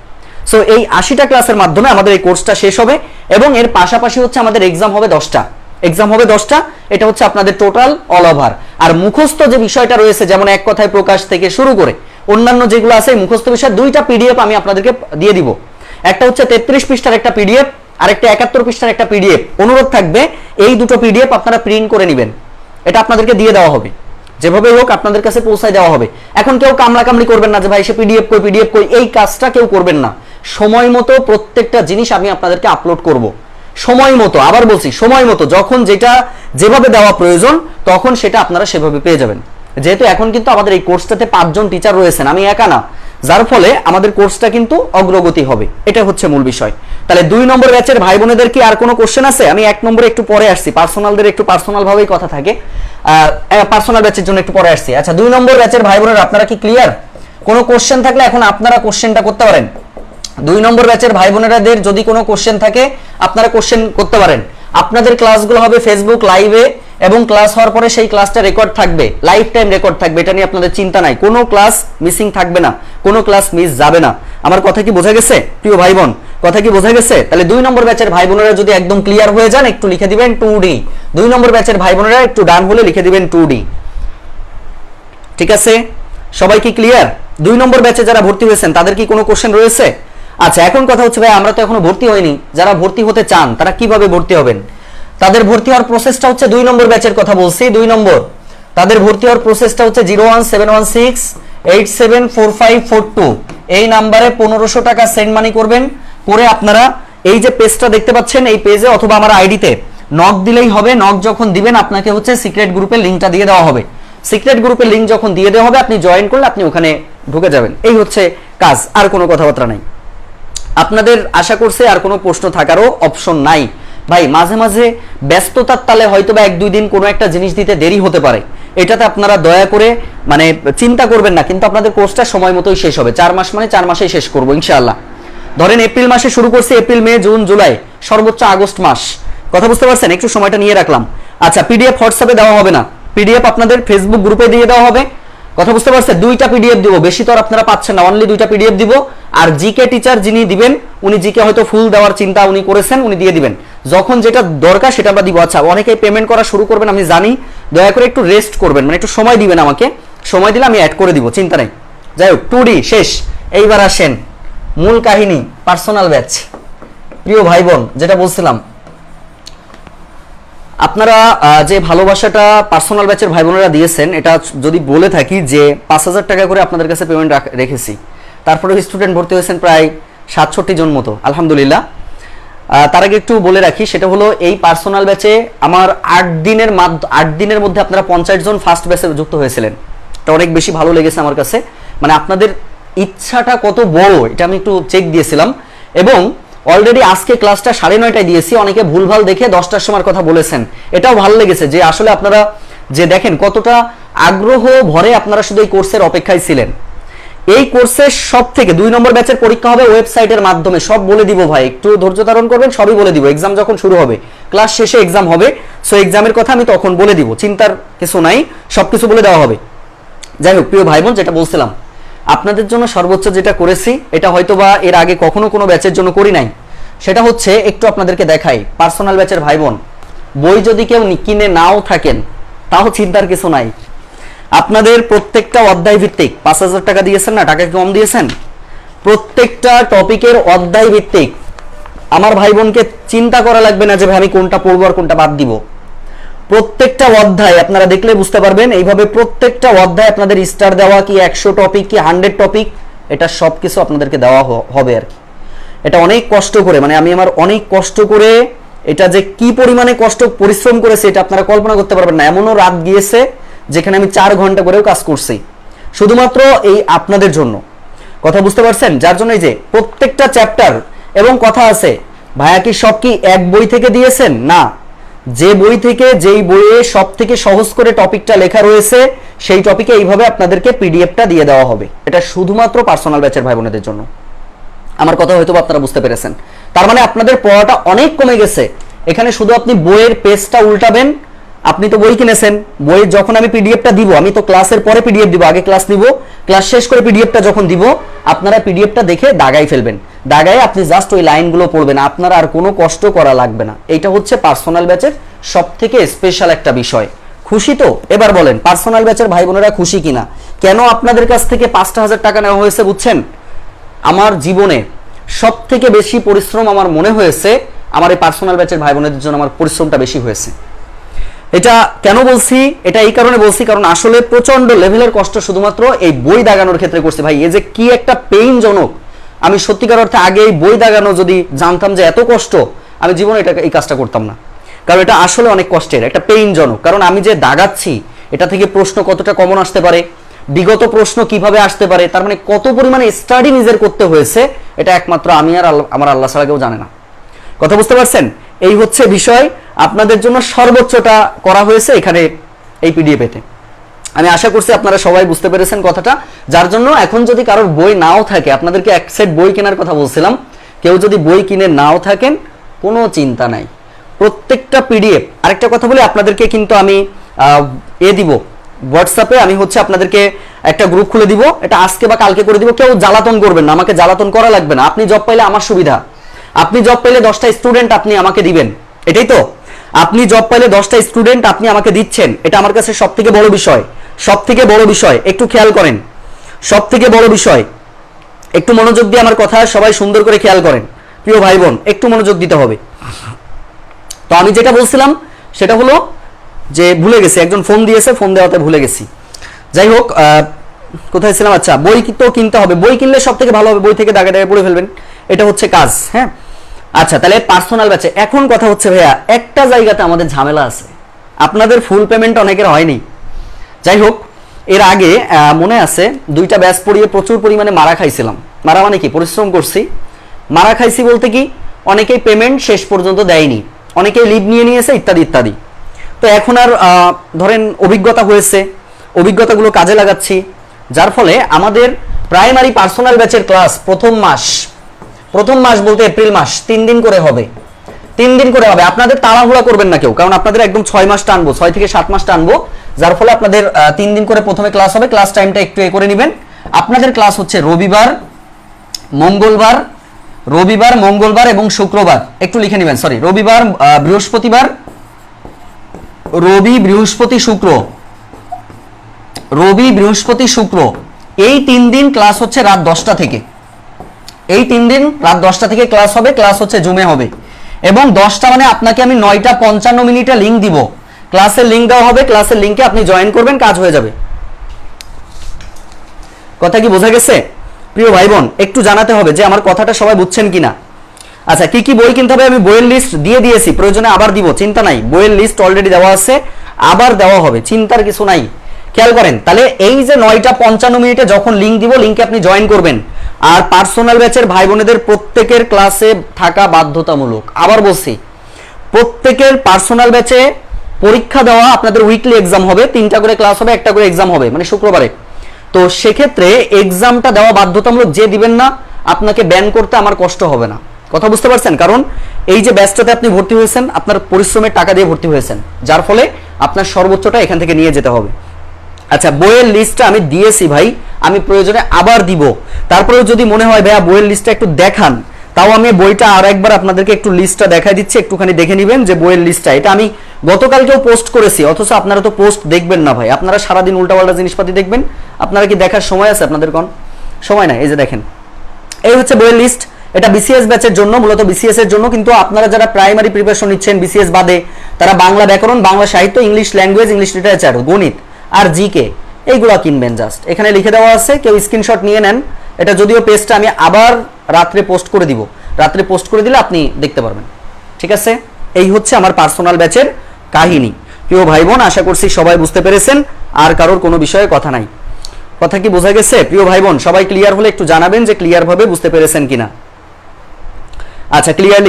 সো এই 80টা ক্লাসের মাধ্যমে আমাদের এই কোর্সটা শেষ হবে, এবং এর পাশাপাশি হচ্ছে আমাদের এক্সাম হবে 10টা। এক্সাম হবে 10টা, এটা হচ্ছে আপনাদের টোটাল অল ওভার। আর মুখস্থ যে বিষয়টা রয়েছে, যেমন এক কথায় প্রকাশ থেকে শুরু করে অন্যান্য যেগুলো আছে, মুখস্থ বিষয় 2টা পিডিএফ আমি আপনাদেরকে দিয়ে দিব। একটা হচ্ছে 33 পৃষ্ঠার একটা পিডিএফ, আর একটা 71 পৃষ্ঠার একটা পিডিএফ। অনুরোধ থাকবে এই দুটো পিডিএফ আপনারা প্রিন্ট করে নেবেন, এটা আপনাদেরকে দিয়ে দেওয়া হবে, যেভাবে হোক আপনাদের কাছে পৌঁছায় দেওয়া হবে। এখন কেউ কামড়াকামড়ি করবেন না যে ভাই সে পিডিএফ কই, এই কাজটা কেউ করবেন না। সময় মতো প্রত্যেকটা জিনিস আমি আপনাদেরকে আপলোড করব, সময় মতো। আবার বলছি, সময় মতো, যখন যেটা যেভাবে দেওয়া প্রয়োজন তখন সেটা আপনারা সেভাবে পেয়ে যাবেন। যেহেতু এখন কিন্তু আমাদের এই কোর্সটাতে 5 জন টিচার রয়েছেন, আমি একা না, যার ফলে আমাদের কোর্সটা কিন্তু অগ্রগতি হবে, এটা হচ্ছে মূল বিষয়। তাহলে 2 নম্বর ব্যাচের ভাই বোনেদের কি আর কোনো কোশ্চেন আছে? আমি 1 নম্বরে একটু পরে আসছি, পার্সোনালদের একটু পার্সোনাল ভাবেই কথা থাকে, পার্সোনাল ব্যাচের জন্য একটু পরে আসছি। আচ্ছা, 2 নম্বর ব্যাচের ভাই বোনেরা আপনারা কি ক্লিয়ার? কোনো কোশ্চেন থাকলে এখন আপনারা কোশ্চেনটা করতে পারেন। 2 নম্বর ব্যাচের ভাই বোনেরাদের যদি কোনো কোশ্চেন থাকে আপনারা কোশ্চেন করতে পারেন। আপনাদের ক্লাসগুলো হবে ফেসবুক লাইভে, এবং ক্লাস হওয়ার পরে সেই ক্লাসটা রেকর্ড থাকবে, লাইফ টাইম রেকর্ড থাকবে, এটা নিয়ে আপনাদের চিন্তা নাই। কোনো ক্লাস মিসিং থাকবে না, কোনো ক্লাস মিস যাবে না। আমার কথা কি বোঝা গেছে প্রিয় ভাই বোন? কথা কি বোঝা গেছে? তাহলে 2 নম্বর ব্যাচের ভাই বোনেরা যদি একদম ক্লিয়ার হয়ে যান, একটু লিখে দিবেন 2D। 2 নম্বর ব্যাচের ভাই বোনেরা একটু ডান হলে লিখে দিবেন 2D। ঠিক আছে, সবাই কি ক্লিয়ার? 2 নম্বর ব্যাচে যারা ভর্তি হয়েছেন তাদের কি কোনো কোশ্চেন রয়েছে? আচ্ছা, এখন কথা হচ্ছে ভাই আমরা তো এখনো ভর্তি হইনি, যারা ভর্তি হতে চান তারা কিভাবে ভর্তি হবেন? তাদের ভর্তি হওয়ার প্রসেসটা হচ্ছে 2 নম্বর ব্যাচের কথা বলছি। 2 নম্বর তাদের ভর্তি হওয়ার প্রসেসটা হচ্ছে 01716874542 এই নাম্বারে 1500 টাকা সেন্ড মানি করবেন। করে আপনারা এই যে পেজটা দেখতে পাচ্ছেন, এই পেজে অথবা আমার আইডিতে নক দিলেই হবে। নক যখন দিবেন আপনাকে হচ্ছে সিক্রেট গ্রুপের লিংকটা দিয়ে দেওয়া হবে। সিক্রেট গ্রুপের লিংক যখন দিয়ে দেওয়া হবে, আপনি জয়েন করলে আপনি ওখানে ঢুকে যাবেন। এই হচ্ছে কাজ, আর কোনো কথাবার্তা নাই। আপনাদের আশা করছে আর কোনো প্রশ্ন থাকারও অপশন নাই। ভাই মাঝে মাঝে ব্যস্ততার তালে হয়তো বা 1-2 দিন কোনো একটা জিনিস দিতে দেরি হতে পারে, এটাতে আপনারা দয়া করে মানে চিন্তা করবেন না। কিন্তু আপনাদের কোর্সটা সময় মতোই শেষ হবে। 4 মাস মানে 4 মাসেই শেষ করবো ইনশাআল্লাহ। ধরেন এপ্রিল মাসে শুরু করছি, এপ্রিল মে জুন জুলাই, সর্বোচ্চ আগস্ট মাস। কথা বুঝতে পারছেন? একটু সময়টা নিয়ে রাখলাম। আচ্ছা, পিডিএফ হোয়াটসঅ্যাপে দেওয়া হবে না, পিডিএফ আপনাদের ফেসবুক গ্রুপে দিয়ে দেওয়া হবে। কথা বুঝতে পারছেন? 2টা পিডিএফ দিব, বেশি তো আর আপনারা পাচ্ছেন না, অনলি 2টা পিডিএফ দিব। আর জিকে টিচার যিনি দিবেন, উনি জিকে হয়তো ফুল দেওয়ার চিন্তা উনি করেছেন, উনি দিয়ে দিবেন। যখন যেটা দরকার সেটা আমরা দিব। আচ্ছা, অনেকেই পেমেন্ট করা শুরু করবেন আমি জানি, দয়া করে একটু রেস্ট করবেন, মানে একটু সময় দিবেন আমাকে, সময় দিলে আমি অ্যাড করে দিব, চিন্তা নেই। যাই হোক, 2D শেষ। এইবার আসেন মূল কাহিনী, পার্সোনাল ব্যাচ। প্রিয় ভাই বোন, যেটা বলছিলাম, আপনারা যে ভালোবাসাটা পার্সোনাল ব্যাচের ভাই বোনেরা দিয়েছেন, এটা যদি বলে থাকি যে 5000 টাকা করে আপনাদের কাছে পেমেন্ট রেখেছি, তারপরে স্টুডেন্ট ভর্তি হয়েছেন প্রায় 67 জন মতো, আলহামদুলিল্লাহ। তার আগে একটু বলে রাখি, সেটা হলো এই পার্সোনাল ব্যাচে আমার 8 দিনের মধ্যে আপনারা 50 জন ফার্স্ট ব্যাচে যুক্ত হয়েছিলেন। এটা অনেক বেশি ভালো লেগেছে আমার কাছে। মানে আপনাদের ইচ্ছাটা কত বড় এটা আমি একটু চেক দিয়েছিলাম। এবং অলরেডি আজকে ক্লাসটা 9:30টায় দিয়েছি, অনেকে ভুলভাল দেখে 10টার সময় কথা বলেছেন, এটাও ভালো লেগেছে যে আসলে আপনারা যে দেখেন কতটা আগ্রহ ভরে আপনারা শুধু এই কোর্সের অপেক্ষায় ছিলেন। এই কোর্সের সব থেকে 2 নম্বর ব্যাচের পরীক্ষা হবে ওয়েবসাইটের মাধ্যমে, সব বলে দিব ভাই, একটু ধৈর্য ধারণ করবেন, সবই বলে দিব। এক্সাম যখন শুরু হবে, ক্লাস শেষে এক্সাম হবে, সো এক্সামের কথা আমি তখন বলে দিব, চিন্তার কিছু নাই, সবকিছু বলে দেওয়া হবে। যাই হোক প্রিয় ভাই বোন, যেটা বলছিলাম, আপনাদের জন্য সর্বোচ্চ যেটা করেছি, এটা হয়তো বা এর আগে কখনো কোনো ব্যাচের জন্য করি নাই। সেটা হচ্ছে একটু আপনাদেরকে দেখাই। পার্সোনাল ব্যাচের ভাই বোন, বই যদি কেউ কিনে নাও থাকেন তাও চিন্তার কিছু নাই। আপনাদের প্রত্যেকটা অধ্যায় ভিত্তিক 5000 টাকা দিয়েছেন না, টাকা কম দিয়েছেন, প্রত্যেকটা টপিকের অধ্যায় ভিত্তিক। আমার ভাই বোনকে চিন্তা করা লাগবে না যে ভাই আমি কোনটা পড়বো আর কোনটা বাদ দিব। প্রত্যেকটা অধ্যায় আপনারা দেখলে বুঝতে পারবেন, এইভাবে প্রত্যেকটা অধ্যায় আপনাদের স্টার দেওয়া, কি 100 টপিক কি 100 টপিক, এটা সবকিছু আপনাদেরকে দেওয়া হবে আর কি। এটা অনেক কষ্ট করে, মানে আমি আমার অনেক কষ্ট করে, এটা যে কি পরিমাণে কষ্ট পরিশ্রম করেছে এটা আপনারা কল্পনা করতে পারবেন না। এমনও রাত গিয়েছে যেখানে আমি 4 ঘন্টা করেও কাজ করছি শুধুমাত্র এই আপনাদের জন্য। কথা বুঝতে পারছেন? যার জন্য এই যে প্রত্যেকটা চ্যাপ্টার, এবং কথা আছে ভাইয়া কি সব কি এক বই থেকে দিয়েছেন? না, যে বই থেকে, যেই বইয়ে সব থেকে সহজ করে টপিকটা লেখা রয়েছে সেই টপিকে এইভাবে আপনাদেরকে পিডিএফটা দিয়ে দেওয়া হবে। এটা শুধুমাত্র পার্সোনাল ব্যাচের ভাই বোনেদের জন্য। আমার কথা হয়তো আপনারা বুঝতে পেরেছেন। তার মানে আপনাদের পড়াটা অনেক কমে গেছে। এখানে শুধু আপনি বইয়ের পেজটা উল্টাবেন। আপনি তো বই কিনেছেন, বই যখন আমি পিডিএফটা দিব, আমি তো ক্লাসের পরে পিডিএফ দিব, আগে ক্লাস নিব, ক্লাস শেষ করে পিডিএফটা যখন দিব আপনারা পিডিএফটা দেখে দাগাই ফেলবেন, দাগায় আপনি জাস্ট ওই লাইনগুলো পড়বেন, আপনার আর কোনো কষ্ট করা লাগবে না। এইটা হচ্ছে পার্সোনাল ব্যাচের সবথেকে স্পেশাল একটা বিষয়। খুশি তো? এবার বলেন পার্সোনাল ব্যাচের ভাই বোনেরা খুশি কিনা? কেন আপনাদের কাছ থেকে 5,000 টাকা নেওয়া হয়েছে বুঝছেন? আমার জীবনে সব থেকে বেশি পরিশ্রম আমার মনে হয়েছে আমার এই পার্সোনাল ব্যাচের ভাই বোনেদের জন্য, আমার পরিশ্রমটা বেশি হয়েছে। এটা কেন বলছি? এটা এই কারণে বলছি কারণ আসলে প্রচন্ড লেভেলের কষ্ট শুধুমাত্র এই বই দাগানোর ক্ষেত্রে করছি ভাই। এই যে কি একটা পেইনজনক, আমি সত্যিকার অর্থে আগে এই বই দাগানো যদি জানতাম যে এত কষ্ট, আমি জীবনে এটা এই কাজটা করতাম না। কারণ এটা আসলে অনেক কষ্টের, একটা পেইনজনক। কারণ আমি যে দাগাচ্ছি এটা থেকে প্রশ্ন কতটা কমন আসতে পারে, বিগত প্রশ্ন কিভাবে আসতে পারে, তার মানে কত পরিমাণে স্টাডি নিজের করতে হয়েছে, এটা একমাত্র আমি আর আমার আল্লাহ ছাড়া কেউ জানে না। কথা বুঝতে পারছেন? এই হচ্ছে বিষয়। আপনাদের জন্য সর্বোচ্চটা করা হয়েছে এখানে এই পিডিএফ-এতে। আমি আশা করছি আপনারা সবাই বুঝতে পেরেছেন কথাটা। যার জন্য এখন যদি কারোর বই নাও থাকে, আপনাদেরকে এক সেট বই কেনার কথা বলছিলাম, কেউ যদি বই কিনে নাও থাকেন কোনো চিন্তা নাই, প্রত্যেকটা পিডিএফ। আরেকটা কথা বলি, আপনাদেরকে কিন্তু আমি দিব হোয়াটসঅ্যাপে, আমি হচ্ছে আপনাদেরকে একটা গ্রুপ খুলে দিব, এটা আজকে বা কালকে করে দিব। কেউ জ্বালাতন করবেন না, আমাকে জ্বালাতন করা লাগবে না। আপনি জব পাইলে আমার সুবিধা, আপনি জব পাইলে 10টা স্টুডেন্ট আপনি আমাকে দিবেন, এটাই তো? আপনি জব পাইলে 10টা স্টুডেন্ট আপনি আমাকে দিচ্ছেন, এটা আমার কাছে সব থেকে বড় বিষয়। সব থেকে বড় বিষয়, একটু খেয়াল করেন, সব থেকে বড় বিষয়। একটু মনোযোগ দিয়ে আমার কথা সবাই সুন্দর করে খেয়াল করেন প্রিয় ভাই বোন, একটু মনোযোগ দিতে হবে। তো আমি যেটা বলছিলাম সেটা হলো যে ভুলে গেছি, একজন ফোন দিয়েছে, ফোন দেওয়াতে ভুলে গেছি। যাই হোক, কোথায় ছিলাম? আচ্ছা, বই তো কিনতে হবে, বই কিনলে সব থেকে ভালো হবে, বই থেকে দাগে দাগে পড়ে ফেলবেন, এটা হচ্ছে কাজ। হ্যাঁ, আচ্ছা, তাহলে পার্সোনাল ব্যাচে এখন কথা হচ্ছে ভাইয়া একটা জায়গাতে আমাদের ঝামেলা আছে, আপনাদের ফুল পেমেন্ট অনেকের হয়নি। যাই হোক, এর আগে মনে আছে 2টা ব্যাচ পড়িয়ে প্রচুর পরিমাণে মারা খাইছিলাম। মারা মানে কি? পরিশ্রম করছি, মারা খাইছি বলতে কি, অনেকেই পেমেন্ট শেষ পর্যন্ত দেয়নি, অনেকেই লিভ নিয়ে নিয়েছে, ইত্যাদি ইত্যাদি। তো এখন আর ধরেন অভিজ্ঞতা হয়েছে, অভিজ্ঞতাগুলো কাজে লাগাচ্ছি, যার ফলে আমাদের প্রাইমারি পার্সোনাল ব্যাচের ক্লাস প্রথম মাস বলতে এপ্রিল মাস 3 দিন করে হবে, 3 দিন করে হবে। আপনাদের তাড়াহুড়া করবেন না কেউ, কারণ আপনাদের একদম 6 মাস টানবো, 6 থেকে 7 মাস টানবো, যার ফলে আপনাদের 3 দিন করে প্রথমে ক্লাস হবে। ক্লাস টাইমটা একটু করে নেবেন। আপনাদের ক্লাস হচ্ছে রবিবার, মঙ্গলবার এবং শুক্রবার। একটু লিখে নেবেন, সরি, রবিবার, বৃহস্পতিবার, রবি বৃহস্পতি শুক্র, এই 3 দিন ক্লাস হচ্ছে রাত 10টা থেকে। এই 3 দিন রাত 10টা থেকে ক্লাস হবে, ক্লাস হচ্ছে জুমে হবে। এবং 10টা মানে আপনাকে আমি 9:55 লিঙ্ক দিব, ক্লাসের লিঙ্ক দেওয়া হবে, ক্লাসের লিঙ্কে আপনি জয়েন করবেন, কাজ হয়ে যাবে। কথা কি বোঝা গেছে প্রিয় ভাই বোন? একটু জানাতে হবে যে আমার কথাটা সবাই বুঝছেন কিনা। আচ্ছা, কি কি বই কিনতে হবে আমি বইয়ের লিস্ট দিয়ে দিয়েছি, প্রয়োজনে আবার দিব, চিন্তা নাই। বইয়ের লিস্ট অলরেডি দেওয়া আছে, আবার দেওয়া হবে, চিন্তার কিছু নাই। খেয়াল করেন, তাহলে এই যে 9:55 যখন লিঙ্ক দিব, লিঙ্কে আপনি জয়েন করবেন। আর পার্সোনাল ব্যাচের ভাই বোনেদের প্রত্যেকের ক্লাসে থাকা বাধ্যতামূলক। আবার বলছি, প্রত্যেকের পার্সোনাল ব্যাচে পরীক্ষা দেওয়া, আপনাদের উইকলি এক্সাম হবে, 3টা করে ক্লাস হবে, 1টা করে এক্সাম হবে, মানে শুক্রবারে। তো সেক্ষেত্রে এক্সামটা দেওয়া বাধ্যতামূলক। যে দিবেন না, আপনাকে ব্যান করতে আমার কষ্ট হবে না। কথা বুঝতে পারছেন? কারণ এই যে ব্যাচটাতে আপনি ভর্তি হয়েছেন, আপনার পরিশ্রমের টাকা দিয়ে ভর্তি হয়েছেন, যার ফলে আপনার সর্বোচ্চটা এখান থেকে নিয়ে যেতে হবে। আচ্ছা, বইয়ের লিস্টটা আমি দিয়েছি ভাই, আমি প্রয়োজনে আবার দিব। তারপরেও যদি মনে হয় ভাইয়া বইয়ের লিস্টটা একটু দেখান, তাও আমি বইটা আর একবার আপনাদেরকে একটু লিস্টটা দেখাই দিচ্ছি, একটুখানি দেখে নেবেন যে বইয়ের লিস্টটা। এটা আমি গতকালকেও পোস্ট করেছি, অথচ আপনারা তো পোস্ট দেখবেন না ভাই, আপনারা সারাদিন উল্টাপাল্টা জিনিসপাতি দেখবেন। আপনারা কি দেখার সময় আছে আপনাদের? কোন সময় নাই। এই যে দেখেন, এই হচ্ছে বইয়ের লিস্ট। এটা বিসিএস ব্যাচের জন্য, মূলত বিসিএস এর জন্য, কিন্তু আপনারা যারা প্রাইমারি প্রিপারেশন নিচ্ছেন বিসিএস বাদে, তারা বাংলা ব্যাকরণ, বাংলা সাহিত্য, ইংলিশ ল্যাঙ্গুয়েজ, ইংলিশ লিটারেচার, গণিত আর জিকে, এইগুলা কিনবেন। জাস্ট এখানে লিখে দেওয়া আছে, কেউ স্ক্রিনশট নিয়ে নেন। এটা যদিও পেজটা আমি আবার রাত্রে পোস্ট করে দিব, রাত্রে পোস্ট করে দিলে আপনি দেখতে পারবেন। ঠিক আছে, এই হচ্ছে আমার পার্সোনাল ব্যাচের কাহিনী। প্রিয় ভাই বোন, আশা করছি সবাই বুঝতে পেরেছেন, আর কারোর কোনো বিষয়ে কথা নাই। কথা কি বোঝা গেছে প্রিয় ভাই বোন? সবাই ক্লিয়ার হলে একটু জানাবেন যে ক্লিয়ার ভাবে বুঝতে পেরেছেন কিনা। আচ্ছা, ক্লিয়ার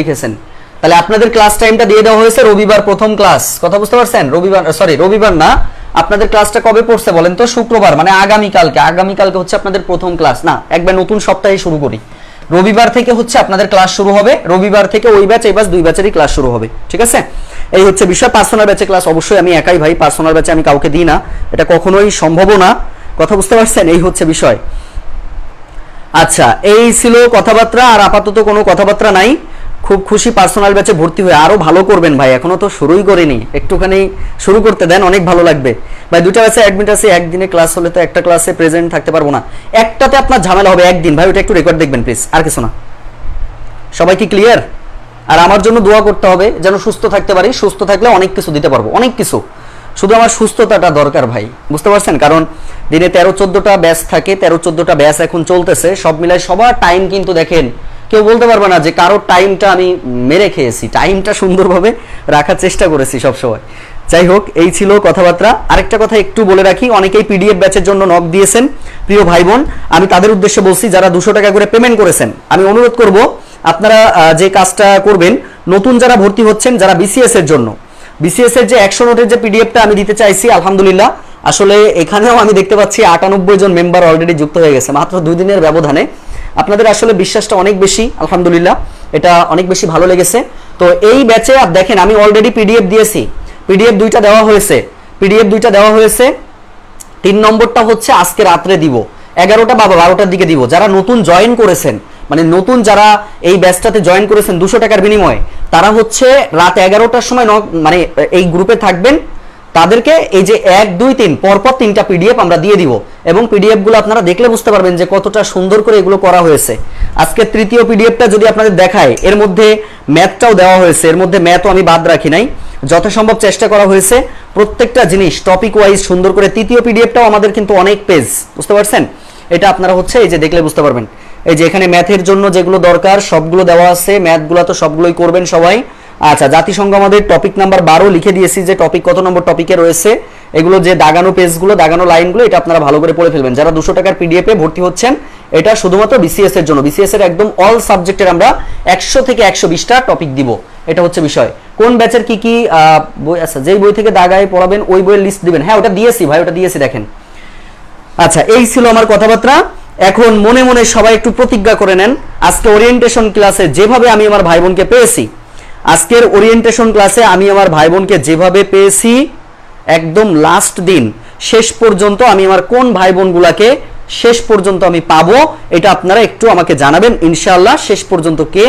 লিখেছেন। তাহলে আপনাদের ক্লাস টাইমটা দিয়ে দেওয়া হয়েছে রবিবার প্রথম ক্লাস। কথা বুঝতে পারছেন? রবিবার না, আপনাদের ক্লাসটা কবে পড়ছে বলেন তো? শুক্রবার, মানে আগামীকালকে হচ্ছে আপনাদের প্রথম ক্লাস। না, একবার নতুন সপ্তাহে শুরু করি। রবিবার থেকে হচ্ছে আপনাদের ক্লাস শুরু হবে। রবিবার থেকে ওই ব্যাচ এই ব্যাচ দুই ব্যাচেরই ক্লাস শুরু হবে, ঠিক আছে? এই হচ্ছে বিষয়। পার্সোনাল ব্যাচে ক্লাস অবশ্যই আমি একাই ভাই, পার্সোনাল ব্যাচে আমি কাউকে দিই না, এটা কখনোই সম্ভবও না। কথা বুঝতে পারছেন? এই হচ্ছে বিষয়। আচ্ছা, এই ছিল কথাবার্তা, আর আপাতত কোনো কথাবার্তা নাই। খুব খুশি পার্সোনাল ব্যাচে ভর্তি হয়ে, আরো ভালো করবেন ভাই, এখনো তো শুরুই করিনি, একটুখানি শুরু করতে দেন, অনেক ভালো লাগবে ভাই। দুইটা ব্যাচে অ্যাডমিট আছে, একদিনে ক্লাস হলে তো একটা ক্লাসে প্রেজেন্ট থাকতে পারবো না, একটাতে আপনার ঝামেলা হবে একদিন ভাই, ওটা একটু রেকর্ড দেখবেন প্লিজ, আর কিছু না। সবাই কি ক্লিয়ার? আর আমার জন্য দোয়া করতে হবে যেন সুস্থ থাকতে পারি, সুস্থ থাকলে অনেক কিছু দিতে পারবো, অনেক কিছু। শুধু আমার সুস্থতাটা দরকার ভাই, বুঝতে পারছেন? কারণ দিনে 13-14টা ব্যাচ থাকে, 13-14টা ব্যাচ এখন চলতেছে, সব মিলাই সবার টাইম কিন্তু দেখেন কেউ বলতে পারবে না যে কারোর টাইমটা আমি মেরে খেয়েছি, টাইমটা সুন্দরভাবে রাখার চেষ্টা করেছি সবসময়। যাই হোক, এই ছিল কথাবার্তা। আরেকটা কথা একটু বলে রাখি, অনেকেই পিডিএফ ব্যাচের জন্য নক দিয়েছেন, প্রিয় ভাই বোন, আমি তাদের উদ্দেশ্যে বলছি যারা 200 টাকা করে পেমেন্ট করেছেন, আমি অনুরোধ করব আপনারা যে কাজটা করবেন, নতুন যারা ভর্তি হচ্ছেন, যারা বিসিএস এর জন্য, বিসিএস এর যে 100 নোটের যে পিডিএফটা আমি দিতে চাইছি, আলহামদুলিল্লাহ আসলে এখানেও আমি দেখতে পাচ্ছি 98 জন মেম্বার অলরেডি যুক্ত হয়ে গেছে মাত্র 2 দিনের ব্যবধানে। আপনাদের আসলে বিশ্বাসটা অনেক বেশি, আলহামদুলিল্লাহ, এটা অনেক বেশি ভালো লেগেছে। তো এই ব্যাচে দেখেন আমি অলরেডি পিডিএফ দিয়েছি, পিডিএফ দুইটা দেওয়া হয়েছে। 3 নম্বরটা হচ্ছে আজকে রাত্রে দিব, 11টা বা 12টার দিকে দিব। যারা নতুন জয়েন করেছেন, মানে নতুন যারা এই ব্যাচটাতে জয়েন করেছেন 200 টাকার বিনিময়ে, তারা হচ্ছে রাত 11টার সময় মানে এই গ্রুপে থাকবেন, তাদেরকে এই যে 1, 2, 3 পরপর 3টা পিডিএফ আমরা দিয়ে দিব, এবং পিডিএফ গুলো আপনারা দেখলে বুঝতে পারবেন যে কতটা সুন্দর করে এগুলো করা হয়েছে। আজকে তৃতীয় পিডিএফটা যদি আপনাদের দেখায়, এর মধ্যে ম্যাথটাও দেওয়া হয়েছে, এর মধ্যে ম্যাথও আমি বাদ রাখি নাই, যথাসম্ভব চেষ্টা করা হয়েছে প্রত্যেকটা জিনিস টপিক ওয়াইজ সুন্দর করে। তৃতীয় পিডিএফটাও আমাদের কিন্তু অনেক পেজ, বুঝতে পারছেন? এটা আপনারা হচ্ছে এই যে দেখলে বুঝতে পারবেন, এই যে এখানে ম্যাথের জন্য যেগুলো দরকার সবগুলো দেওয়া আছে, ম্যাথগুলো তো সবগুলোই করবেন সবাই। আচ্ছা, জাতিসংঘ আমাদের টপিক নাম্বার 12 লিখে দিয়েছি যে টপিক কত নম্বর টপিকে রয়েছে, এগুলো যে দাগানো পেজগুলো, দাগানো লাইনগুলো, এটা আপনারা ভালো করে পড়ে ফেলবেন। যারা 200 টাকার পিডিএফ এ ভর্তি হচ্ছেন, এটা শুধুমাত্র বিসিএস এর জন্য, বিসিএস এর একদম অল সাবজেক্টের আমরা 100 থেকে 120টা টপিক দিব, এটা হচ্ছে বিষয়। কোন ব্যাচের কি কি বই, আচ্ছা যেই বই থেকে দাগায় পড়াবেন ওই বইয়ের লিস্ট দিবেন। হ্যাঁ, ওটা দিয়েছি ভাই, ওটা দিয়েছি, দেখেন। আচ্ছা, এই ছিল আমার কথাবার্তা। এখন মনে মনে সবাই একটু প্রতিজ্ঞা করে নেন, আজকে ওরিয়েন্টেশন ক্লাসে যেভাবে আমি আমার ভাই বোনকে পেয়েছি, আজকের ওরিয়েন্টেশন ক্লাসে আমি আমার ভাই বোনকে যেভাবে পেয়েছি, একদম লাস্ট দিন শেষ পর্যন্ত আমি আমার কোন ভাই বোনগুলাকে শেষ পর্যন্ত আমি পাবো, এটা আপনারা একটু আমাকে জানাবেন ইনশাআল্লাহ। শেষ পর্যন্ত কে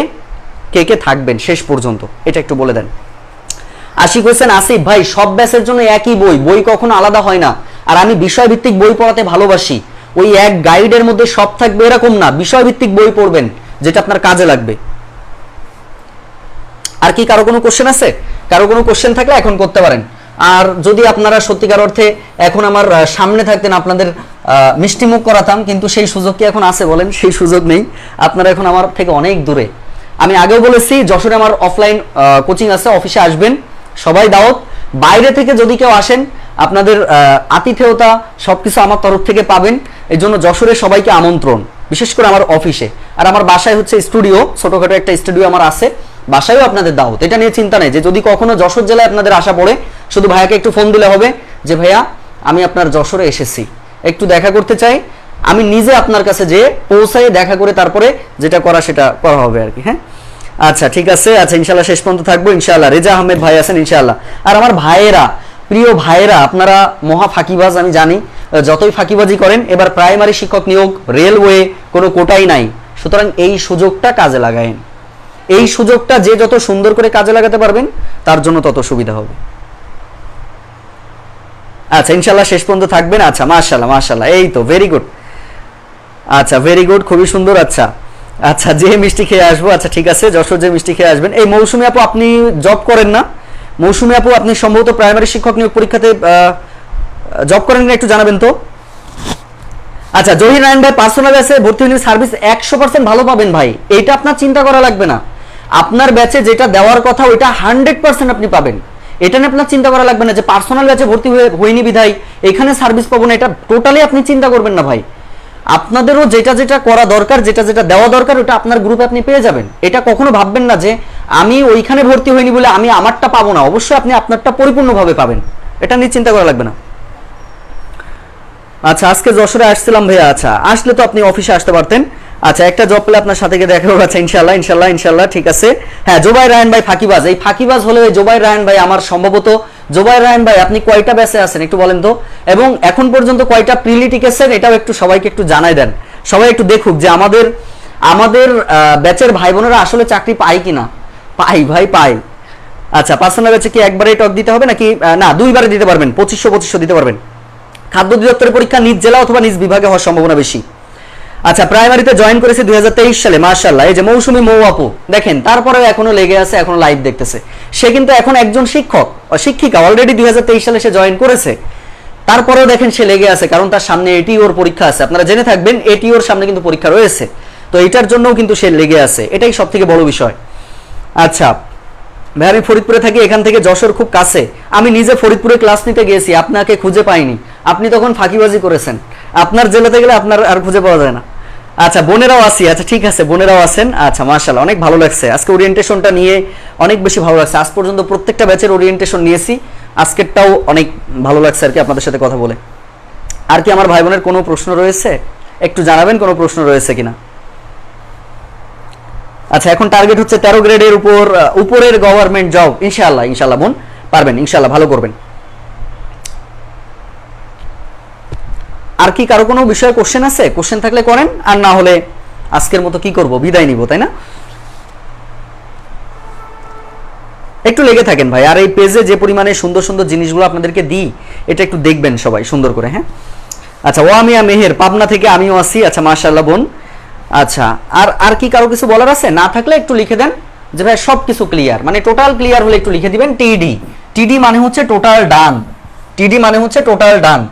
কে থাকবেন শেষ পর্যন্ত, এটা একটু বলে দেন। আশিক হোসেন আসিফ ভাই, সব ব্যাচের জন্য একই বই, বই কখনো আলাদা হয় না, আর আমি বিষয়ভিত্তিক বই পড়াতে ভালোবাসি। ওই এক গাইডের মধ্যে সব থাকবে এরকম না, বিষয়ভিত্তিক বই পড়বেন যেটা আপনার কাজে লাগবে। আর কি কারো কোনো কোশ্চেন আছে? কারো কোনো কোশ্চেন থাকলে এখন করতে পারেন। আর যদি আপনারা সত্যিকার অর্থে এখন আমার সামনে থাকতেন, আপনাদের মিষ্টি মুখ করাতাম, কিন্তু সেই সুযোগ কি এখন আছে বলেন? সেই সুযোগ নেই, আপনারা এখন আমার থেকে অনেক দূরে। আমি আগেও বলেছি যশোরে আমার অফলাইন কোচিং আছে, অফিসে আসবেন সবাই, দাওয়াত। বাইরে থেকে যদি কেউ আসেন, আপনাদের আতিথেয়তা সবকিছু আমার তরফ থেকে পাবেন। এই জন্য যশোরে সবাইকে আমন্ত্রণ, বিশেষ করে আমার অফিসে। আর আমার বাসায় হচ্ছে স্টুডিও, ছোটখাটো একটা স্টুডিও আমার আছে, বাসায়ও আপনাদের দাওয়াত, এটা নিয়ে চিন্তা নেই। যে যদি কখনো যশোর জেলায় আপনাদের আসা পড়ে, শুধু ভাইয়াকে একটু ফোন দিলে হবে যে ভাইয়া আমি আপনার যশোরে এসেছি, একটু দেখা করতে চাই, আমি নিজে আপনার কাছে যে পৌঁছায় দেখা করে তারপরে যেটা করা সেটা করা হবে আর কি। হ্যাঁ, আচ্ছা ঠিক আছে। আচ্ছা, ইনশাল্লাহ শেষ পর্যন্ত থাকবো ইনশাল্লাহ। রেজা আহমেদ ভাই আছেন ইনশাল্লাহ। আর আমার ভাইয়েরা, প্রিয় ভাইয়েরা, আপনারা মহা ফাঁকিবাজ, আমি জানি, যতই ফাঁকিবাজি করেন, এবার প্রাইমারি শিক্ষক নিয়োগ, রেলওয়ে, কোনো কোটাই নাই, সুতরাং এই সুযোগটা কাজে লাগায়েন। এই সুযোগটা যে যত সুন্দর করে কাজে লাগাতে পারবেন, তার জন্য তত সুবিধা হবে। আচ্ছা, ইনশাল্লাহ শেষ পর্যন্ত থাকবেন। আচ্ছা, মাশাআল্লাহ মাশাআল্লাহ, এই তো ভেরি গুড। আচ্ছা, ভেরি গুড, খুবই সুন্দর। আচ্ছা আচ্ছা, যে মিষ্টি খেয়ে আসবো। আচ্ছা ঠিক আছে, যশোর যে মিষ্টি খেয়ে আসবেন। এই মৌসুমী আপু, আপনি জব করেন না? মৌসুমী আপু, আপনি সম্ভবত প্রাইমারি শিক্ষক নিয়োগ পরীক্ষাতে জব করেন না, একটু জানাবেন তো। আচ্ছা, জহির নারায়ণ ভাই, পার্সোনাল ব্যাচে ভর্তি হলে সার্ভিস 100% ভালো পাবেন ভাই, এটা আপনার চিন্তা করা লাগবে না। আপনার ব্যাচে যেটা দেওয়ার কথা ওইটা 100% আপনি পাবেন, এটা নিয়ে আপনার চিন্তা করা লাগবে না যে পার্সোনাল ব্যাচে ভর্তি হয়নি বিধায় এখানে সার্ভিস পাবো না, এটা টোটালি আপনি চিন্তা করবেন না ভাই। আপনাদেরও যেটা যেটা করা দরকার, যেটা যেটা দেওয়া দরকার, ওটা আপনার গ্রুপে আপনি পেয়ে যাবেন। এটা কখনো ভাববেন না যে আমি ওইখানে ভর্তি হইনি বলে আমি আমারটা পাবো না, অবশ্যই আপনি আপনারটা পরিপূর্ণভাবে পাবেন, এটা নিয়ে চিন্তা করা লাগবে না। আচ্ছা আজকে যশোরে আসছিলাম ভাইয়া, আচ্ছা আসলে তো আপনি অফিসে আসতে পারতেন। আচ্ছা একটা জব পেলে আপনার সাথে গিয়ে দেখা হবে। আচ্ছা ইনশাল্লাহ ইনশাল্লাহ ইনশাল্লাহ ঠিক আছে। হ্যাঁ জোবাই রায়হান ভাই ফাঁকিবাজ, এই ফাঁকিবাজ হলে জোবাই রায়হান ভাই আমার সম্ভবত, জোবাই রায়হান ভাই আপনি কয়টা ব্যাচে আছেন একটু বলেন তো, এবং এখন পর্যন্ত কয়টা প্রিলি টিকেছেন এটাও একটু সবাইকে একটু জানাই দেন। সবাই একটু দেখুক যে আমাদের আমাদের ব্যাচের ভাই বোনেরা আসলে চাকরি পায় কিনা। পাই ভাই পাই। আচ্ছা পার্সোনাল ব্যাচে কি একবারেই টক দিতে হবে নাকি না দুইবারে দিতে পারবেন, 2500 দিতে পারবেন। খাদ্য অধিদপ্তরের পরীক্ষা নিজ জেলা অথবা নিজ বিভাগে হওয়ার সম্ভাবনা বেশি। আচ্ছা প্রাইমারিতে জয়েন করেছে 2023 সালে, মাশাআল্লাহ। এই যে মৌসুমী মৌ আপু দেখেন, তারপরেও এখনো লেগে আছে, এখনো লাইভ দেখতেছে। সে কিন্তু এখন একজন শিক্ষক শিক্ষিকা, অলরেডি 2023 সালে সে জয়েন করেছে, তারপরেও দেখেন সে লেগে আছে, কারণ তার সামনে এটিওর পরীক্ষা আছে। আপনারা জেনে থাকবেন এটিওর সামনে কিন্তু পরীক্ষা রয়েছে, তো এটার জন্যও কিন্তু সে লেগে আছে, এটাই সব থেকে বড় বিষয়। আচ্ছা ভাই আমি ফরিদপুরে থাকি, এখান থেকে যশোর খুব কাছে, আমি নিজে ফরিদপুরে ক্লাস নিতে গিয়েছি, আপনাকে খুঁজে পাইনি, আপনি তখন ফাঁকিবাজি করেছেন। আপনার জেলাতে গেলে আপনার আর খুঁজে পাওয়া যায় না। আচ্ছা বোনেরাও আছি, আচ্ছা ঠিক আছে বোনেরাও আছেন। আচ্ছা মাশাআল্লাহ অনেক ভালো লাগছে আজকে ওরিয়েন্টেশনটা নিয়ে, অনেক বেশি ভালো লাগছে। আজ পর্যন্ত প্রত্যেকটা ব্যাচের ওরিয়েন্টেশন নিয়েছি, আজকেরটাও অনেক ভালো লাগছে আর কি আপনাদের সাথে কথা বলে। আর কি আমার ভাই বোনের কোনো প্রশ্ন রয়েছে একটু জানাবেন, কোনো প্রশ্ন রয়েছে কিনা। আচ্ছা এখন টার্গেট হচ্ছে 13 গ্রেডের উপরের গভর্নমেন্ট জব, ইনশাআল্লাহ ইনশাআল্লাহ বোন পারবেন, ইনশাআল্লাহ ভালো করবেন। আর কি কারো কোনো বিষয়ে কোশ্চেন আছে? কোশ্চেন থাকলে করেন, আর না হলে আজকের মতো কি করব, বিদায় নিব, তাই না? একটু লেগে থাকেন ভাই, আর এই পেজে যে পরিমাণে সুন্দর সুন্দর জিনিসগুলো আপনাদেরকে দিই এটা একটু দেখবেন সবাই সুন্দর করে। হ্যাঁ আচ্ছা ওয়ামিয়া মেহের পাবনা থেকে আমিও আসি, আচ্ছা মাশাআল্লাহ বোন। আচ্ছা আর কি কারো কিছু বলার আছে? না থাকলে একটু লিখে দেন যে ভাই সব কিছু ক্লিয়ার, মানে টোটাল ক্লিয়ার হলে একটু লিখে দিবেন টিডি। টিডি মানে হচ্ছে টোটাল ডান, টিডি মানে হচ্ছে টোটাল ডান।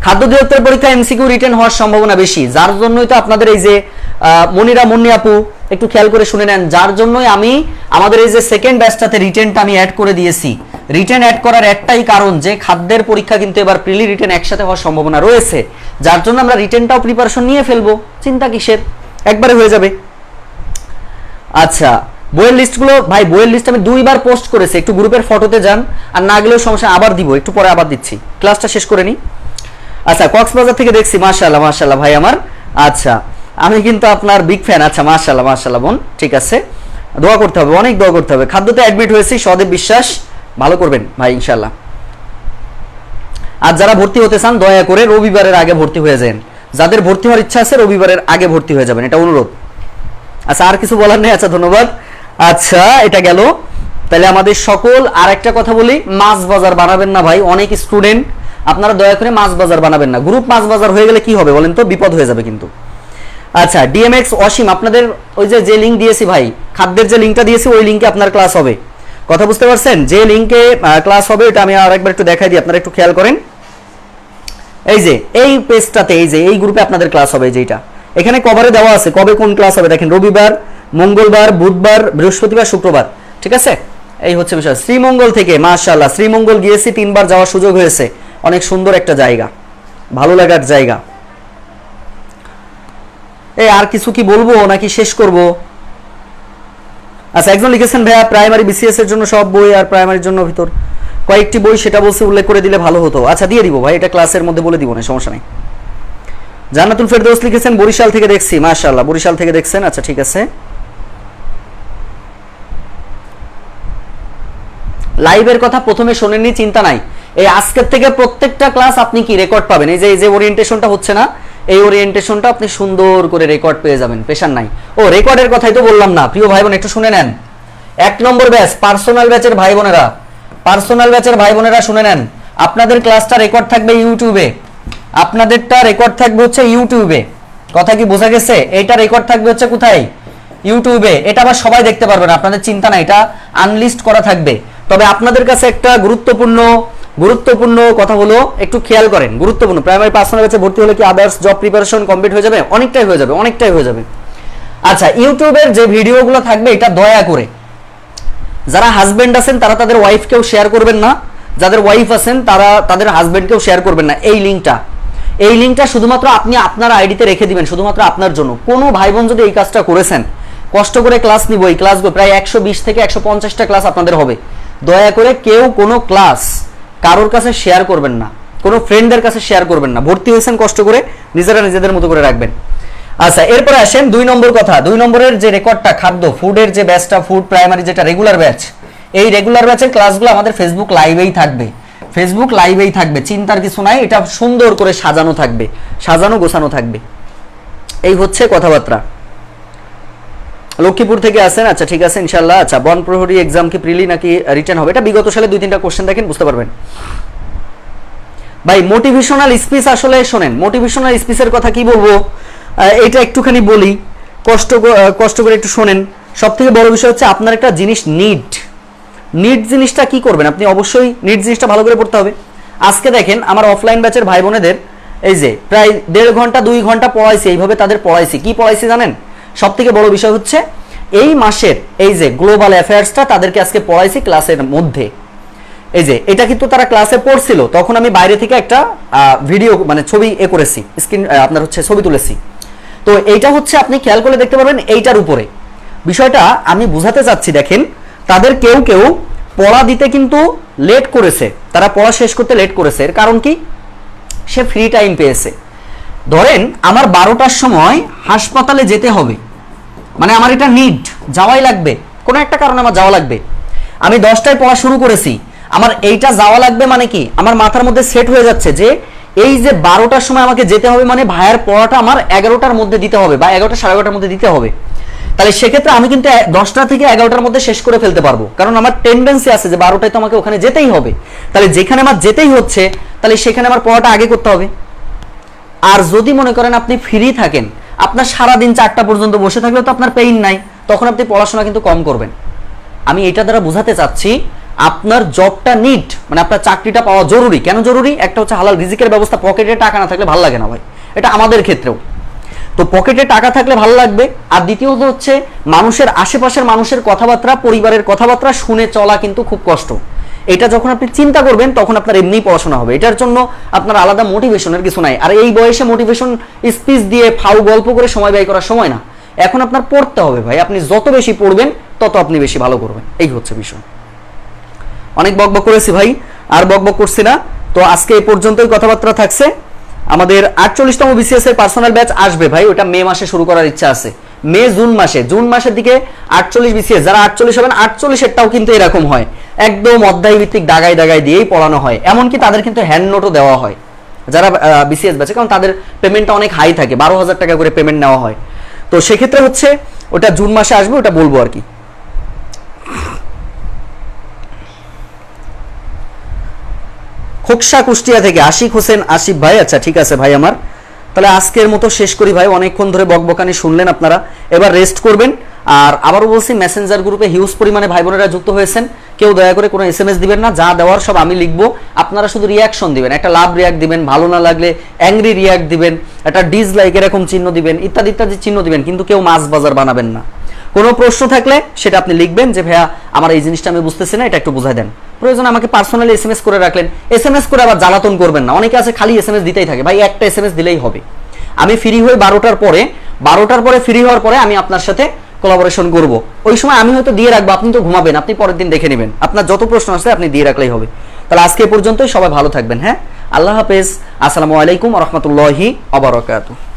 খাদ্য অধিদপ্তর পরীক্ষা এমসিকিউ রিটেন হওয়ার সম্ভাবনা বেশি, যার জন্যই তো আপনাদের এই যে মনিরা মুন্নি আপু একটু খেয়াল করে শুনে নেন, যার জন্যই আমি আমাদের এই যে সেকেন্ড ব্যাচটাতে রিটেনটা আমি অ্যাড করে দিয়েছি। রিটেন অ্যাড করার একটাই কারণ যে খাদ্যের পরীক্ষা কিন্তু এবার প্রিলি রিটেন একসাথে হওয়ার সম্ভাবনা রয়েছে, যার জন্য আমরা রিটেনটাও প্রিপারেশন নিয়ে ফেলবো, চিন্তা কিসের, একবারে হয়ে যাবে। আচ্ছা বইয়ের লিস্টগুলো ভাই, বইয়ের লিস্ট আমি 2বার পোস্ট করেছি, একটু গ্রুপের ফটোতে যান, আর না গেলেও সমস্যা, আবার দিব, একটু পরে আবার দিচ্ছি, ক্লাসটা শেষ করে নিই। আচ্ছা কক্সবাজার থেকে দেখছি, মাশাআল্লাহ মাশাআল্লাহ ভাই আমার। আচ্ছা আমি কিন্তু আপনার বিগ ফ্যান। আচ্ছা মাশাআল্লাহ মাশাআল্লাহ বোন, ঠিক আছে, দোয়া করতে হবে, অনেক দোয়া করতে হবে। খাদ্যতে অ্যাডমিট হয়েছি, সদেব বিশ্বাস, ভালো করবেন ভাই ইনশাআল্লাহ। আর যারা ভর্তি হতে চান দয়া করে রবিবারের আগে ভর্তি হয়ে যান, যাদের ভর্তি হওয়ার ইচ্ছা আছে রবিবারের আগে ভর্তি হয়ে যাবেন, এটা অনুরোধ। আচ্ছা আর কিছু বলার নেই, আচ্ছা ধন্যবাদ। আচ্ছা এটা গেল, তাহলে আমাদের সকল, আর একটা কথা বলি, মাছ বাজার বানাবেন না ভাই, অনেক স্টুডেন্ট আপনারা দয়া করে মাছ বাজার বানাবেন না, গ্রুপ মাছ বাজার হয়ে গেলে কি হবে বলেন তো, বিপদ হয়ে যাবে কিন্তু। আচ্ছা ডিএমএক্স অসীম, আপনাদের ওই যে লিঙ্ক দিয়েছি ভাই, খাদ্যের যে লিঙ্কটা দিয়েছি ওই লিঙ্কে আপনার ক্লাস হবে, কথা বুঝতে পারছেন? যে লিঙ্কে ক্লাস হবে এটা আমি আরেকবার একটু দেখাই দিই, আপনারা একটু খেয়াল করেন। এই যে এই পেজটাতে, এই যে এই গ্রুপে আপনাদের ক্লাস হবে, যেটা এখানে কভারে দেওয়া আছে কবে কোন ক্লাস হবে, দেখেন রবিবার, মঙ্গলবার, বুধবার, বৃহস্পতিবার, শুক্রবার, ঠিক আছে? এই হচ্ছে বিষয়। শ্রীমঙ্গল থেকে মাশাআল্লাহ, শ্রীমঙ্গল গিয়েছি, 3বার যাওয়ার সুযোগ হয়েছে, অনেক সুন্দর একটা জায়গা, ভালো লাগার জায়গা। এই আর কিছু কি বলবো নাকি শেষ করব? আচ্ছা একজন লিখেছেন ভাইয়া প্রাইমারি বিসিএস এর জন্য সব বই আর প্রাইমারির জন্য ভিতর কয়েকটি বই সেটা বলছে উল্লেখ করে দিলে ভালো হতো। আচ্ছা দিয়ে দিব ভাই, এটা ক্লাসের মধ্যে বলে দিব না, সমস্যা নেই। জান্নাতুল ফেরদৌস লিখেছেন বরিশাল থেকে দেখছি, মাশাআল্লাহ বরিশাল থেকে দেখছেন, আচ্ছা ঠিক আছে। লাইভের কথা প্রথমে শোনেননি, চিন্তা নাই, এই আজকের থেকে প্রত্যেকটা ক্লাস আপনি কি রেকর্ড পাবেন। এই যে ওরিয়েন্টেশনটা হচ্ছে না, এই ওরিয়েন্টেশনটা আপনি সুন্দর করে রেকর্ড পেয়ে যাবেন, পেশার নাই। ও রেকর্ডের কথাই তো বললাম না, প্রিয় ভাই বোন একটু শুনে নেন। 1 নম্বর ব্যাচ পার্সোনাল ব্যাচের ভাই বোনেরা, পার্সোনাল ব্যাচের ভাই বোনেরা শুনে নেন, আপনাদের ক্লাসটা রেকর্ড থাকবে ইউটিউবে, আপনাদেরটা রেকর্ড থাকবে হচ্ছে ইউটিউবে, কথা কি বোঝা গেছে? এটা রেকর্ড থাকবে হচ্ছে কোথায়? ইউটিউবে। এটা আবার সবাই দেখতে পারবেন, আপনাদের চিন্তা নাই, এটা আনলিস্ট করা থাকবে। তবে আপনাদের কাছে একটা গুরুত্বপূর্ণ কথা হলো, একটু খেয়াল করেন, গুরুত্বপূর্ণ, প্রাইমারি পার্সোনাল ব্যাচে ভর্তি হলে কি আদার্স জব প্রিপারেশন কমপ্লিট হয়ে যাবে? অনেকটাই হয়ে যাবে, অনেকটাই হয়ে যাবে। আচ্ছা ইউটিউবের যে ভিডিওগুলো থাকবে এটা দয়া করে যারা হাজবেন্ড আছেন তারা তাদের ওয়াইফকেও শেয়ার করবেন না, যাদের ওয়াইফ আছেন তারা তাদের হাজবেন্ডকেও শেয়ার করবেন না। এই লিঙ্কটা শুধুমাত্র আপনি আপনার আইডিতে রেখে দিবেন, শুধুমাত্র আপনার জন্য। কোনো ভাই বোন যদি এই কাজটা করেছেন, কষ্ট করে ক্লাস নিব, এই ক্লাসগুলো প্রায় 120 থেকে 150টা ক্লাস আপনাদের হবে, দয়া করে কেউ কোনো ক্লাস কারোর কাছে শেয়ার করবেন না, কোনো ফ্রেন্ডদের কাছে শেয়ার করবেন না। ভর্তি হয়েছেন কষ্ট করে, নিজেরা নিজেদের মতো করে রাখবেন। আচ্ছা, এরপরে আসেন 2 নম্বর কথা। 2 নম্বরের যে রেকর্ডটা, খাদ্য ফুডের যে ব্যাচটা, ফুড প্রাইমারি যেটা রেগুলার ব্যাচ, এই রেগুলার ব্যাচের ক্লাসগুলো আমাদের ফেসবুক লাইভেই থাকবে। ফেসবুক লাইভেই থাকবে, চিন্তার কিছু নাই। এটা সুন্দর করে সাজানো থাকবে, সাজানো গোছানো থাকবে। এই হচ্ছে কথাবার্তা। লক্ষ্মীপুর থেকে আসেন, আচ্ছা ঠিক আছে ইনশাল্লাহ। আচ্ছা, বন প্রহরী এক্সাম কি প্রিলি নাকি রিটার্ন হবে? এটা বিগত সালে 2-3টা কোশ্চেন দেখেন, বুঝতে পারবেন। ভাই মোটিভেশনাল স্পিচ আসলে শোনেন, মোটিভেশনাল স্পিচের কথা কি বলবো, এটা একটুখানি বলি, কষ্ট করে একটু শোনেন। সব থেকে বড় বিষয় হচ্ছে আপনার একটা জিনিস নিড জিনিসটা কি করবেন, আপনি অবশ্যই নিড জিনিসটা ভালো করে পড়তে হবে। আজকে দেখেন আমার অফলাইন ব্যাচের ভাই বোনেদের এই যে প্রায় 1.5 ঘন্টা 2 ঘন্টা পড়াইছি, এইভাবে তাদের পড়াইছি। কি পড়াইছি জানেন? সব থেকে বড় বিষয় হচ্ছে এই মাসের এই যে গ্লোবাল অ্যাফেয়ার্সটা তাদেরকে আজকে পড়াইছি ক্লাসের মধ্যে। এই যে এটা কিন্তু তারা ক্লাসে পড়ছিল, তখন আমি বাইরে থেকে একটা ভিডিও মানে ছবি করেছি, স্ক্রিন আপনার হচ্ছে ছবি তুলেছি। তো এইটা হচ্ছে আপনি খেয়াল করে দেখতে পারবেন এইটার উপরে বিষয়টা আমি বুঝাতে চাচ্ছি। দেখেন তাদের কেউ কেউ পড়া দিতে কিন্তু লেট করেছে, তারা পড়া শেষ করতে লেট করেছে। এর কারণ কি? সে ফ্রি টাইম পেয়েছে। ধরেন আমার 12টার সময় হাসপাতালে যেতে হবে, মানে আমার এটা নিড, যাওয়াই লাগবে, কোনো একটা কারণে আমার যাওয়া লাগবে। আমি 10টায় পড়া শুরু করেছি, আমার এইটা যাওয়া লাগবে মানে কি, আমার মাথার মধ্যে সেট হয়ে যাচ্ছে যে এই যে 12টার সময় আমাকে যেতে হবে মানে ভাইয়ের পড়াটা আমার 11টার মধ্যে দিতে হবে বা 11টা 11:30 মধ্যে দিতে হবে। তাহলে সেক্ষেত্রে আমি কিন্তু 10টা থেকে 11টার মধ্যে শেষ করে ফেলতে পারবো, কারণ আমার টেন্ডেন্সি আছে যে 12টায় তো আমাকে ওখানে যেতেই হবে। তাহলে যেখানে আমার যেতেই হচ্ছে, তাহলে সেখানে আমার পড়াটা আগে করতে হবে। আর যদি মনে করেন আপনি ফ্রি থাকেন, আপনার সারাদিন 4টা পর্যন্ত বসে থাকলেও তো আপনার পেইন নাই, তখন আপনি পড়াশোনা কিন্তু কম করবেন। আমি এটা দ্বারা বোঝাতে চাচ্ছি আপনার জবটা নিড, মানে আপনার চাকরিটা পাওয়া জরুরি। কেন জরুরি? একটা হচ্ছে হালাল রিজিকের ব্যবস্থা, পকেটে টাকা না থাকলে ভালো লাগে না ভাই, এটা আমাদের ক্ষেত্রেও। তো পকেটে টাকা থাকলে ভালো লাগবে। আর দ্বিতীয়ত হচ্ছে মানুষের আশেপাশের মানুষের কথাবার্তা, পরিবারের কথাবার্তা শুনে চলা কিন্তু খুব কষ্ট। এটা যখন আপনি চিন্তা করবেন তখন আপনার এমনিই পড়াশোনা হবে, এটার জন্য আপনার আলাদা মোটিভেশনের কিছু নাই। আর এই বয়সে মোটিভেশন স্পিচ দিয়ে ফাউ গল্প করে সময় ব্যয় করার সময় না, এখন আপনার পড়তে হবে ভাই। আপনি যত বেশি পড়বেন তত আপনি বেশি ভালো করবেন, এই হচ্ছে বিষয়। অনেক বকবক করেছি ভাই, আর বকবক করছি না। তো আজকে এই পর্যন্তই কথাবার্তা থাকছে। আমাদের 48তম বিসিএস এর পার্সোনাল ব্যাচ আসবে ভাই, ওটা মে মাসে শুরু করার ইচ্ছা আছে। জুন মাসের দিকে 48 বিসিএস, যারা 48 হবেন 48এরটাও কিন্তু এরকম হয়, একদম অধ্যায় ভিত্তিক দাগায় দাগায় দিয়েই পড়ানো হয়। এমনকি তাদের কিন্তু হ্যান্ড নোটও দেওয়া হয় যারা বিসিএস ব্যাচে, কারণ তাদের পেমেন্টটা অনেক হাই থাকে, 12,000 টাকা করে পেমেন্ট নেওয়া হয়। তো সেক্ষেত্রে হচ্ছে ওটা জুন মাসে আসবে, ওটা বলবো আর কি। খোকসা কুষ্টিয়া থেকে আশিক হোসেন আসিফ ভাই, আচ্ছা ঠিক আছে ভাই আমার। তাহলে আজকের মতো শেষ করি ভাই, অনেকক্ষণ ধরে বকবকানি শুনলেন আপনারা, এবার রেস্ট করবেন। আর আবারও বলছি, মেসেঞ্জার গ্রুপে হিউজ পরিমাণে ভাই বোনেরা যুক্ত হয়েছেন, কেউ দয়া করে কোনো এসএমএস দিবেন না, যা দেওয়ার সব আমি লিখবো, আপনারা শুধু রিয়াকশন দিবেন, একটা লাভ রিয়াক্ট দিবেন, ভালো না লাগলে অ্যাংরি রিয়াক্ট দিবেন, একটা ডিসলাইক এরকম চিহ্ন দিবেন, ইত্যাদি ইত্যাদি চিহ্ন দিবেন, কিন্তু কেউ মাছ বাজার বানাবেন না। কোনো প্রশ্ন থাকলে সেটা আপনি লিখবেন যে ভাইয়া আমার এই জিনিসটা আমি বুঝতেছি না, এটা একটু বুঝাই দেন। প্রয়োজন আমাকে পার্সোনালি এসএমএস করে রাখলেন, এসএমএস করে আবার জ্বালাতন করবেন না। অনেকে আছে খালি এসএমএস দিতেই থাকে, ভাই একটা এসএমএস দিলেই হবে। আমি ফ্রি হই 12টার পরে ফ্রি হওয়ার পরে আমি আপনার সাথে কোলাবোরেশন করব, ওই সময় আমি হয়তো দিয়ে রাখবো, আপনি তো ঘুমাবেন, আপনি পরের দিন দেখে নেবেন, আপনার যত প্রশ্ন আছে আপনি দিয়ে রাখলেই হবে। তাহলে আজকে এ পর্যন্তই, সবাই ভালো থাকবেন। হ্যাঁ, আল্লাহ হাফেজ, আসসালামু আলাইকুম ওয়া রাহমাতুল্লাহি ওয়া বারাকাতুহু।